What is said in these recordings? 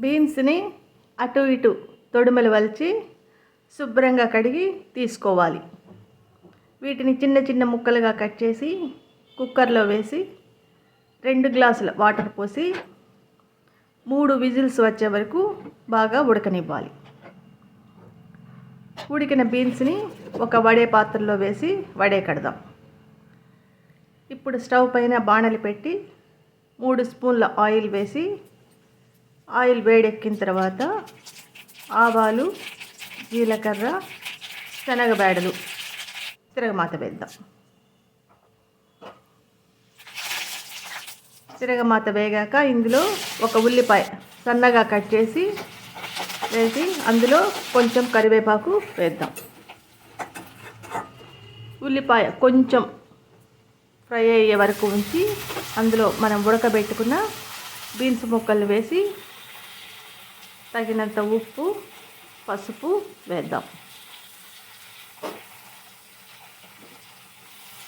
బీన్స్ని అటు ఇటు తొడుమలు వలిచి శుభ్రంగా కడిగి తీసుకోవాలి. వీటిని చిన్న చిన్న ముక్కలుగా కట్ చేసి కుక్కర్లో వేసి 2 గ్లాసుల వాటర్ పోసి 3 విజిల్స్ వచ్చే వరకు బాగా ఉడకనివ్వాలి. ఉడికిన బీన్స్ని ఒక వడే పాత్రలో వేసి వడే కడదాం. ఇప్పుడు స్టవ్ పైన బాణలి పెట్టి 3 స్పూన్ల ఆయిల్ వేసి ఆయిల్ వేడెక్కిన తర్వాత ఆవాలు, జీలకర్ర, శనగబేడలు తిరగమాత వేద్దాం. తిరగమాత వేగాక ఇందులో ఒక ఉల్లిపాయ సన్నగా కట్ చేసి వేసి అందులో కొంచెం కరివేపాకు వేద్దాం. ఉల్లిపాయ కొంచెం ఫ్రై అయ్యే వరకు ఉంచి అందులో మనం ఉడకబెట్టుకున్న బీన్స్ ముక్కలు వేసి తగినంత ఉప్పు, పసుపు వేద్దాం.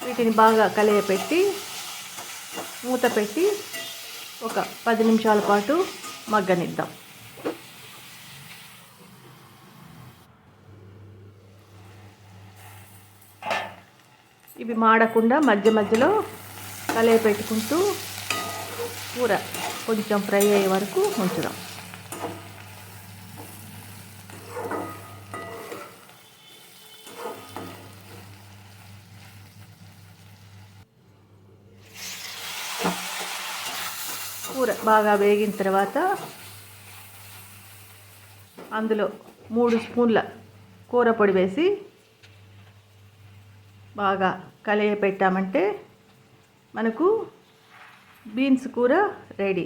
వీటిని బాగా కలియపెట్టి మూత పెట్టి ఒక 10 నిమిషాల పాటు మగ్గనిద్దాం. ఇవి మాడకుండా మధ్య మధ్యలో కలియపెట్టుకుంటూ కూర కొంచెం ఫ్రై అయ్యే వరకు ఉంచుదాం. కూర బాగా వేగిన తర్వాత అందులో 3 స్పూన్ల కూర పొడి వేసి బాగా కలియపెట్టామంటే మనకు బీన్స్ కూర రెడీ.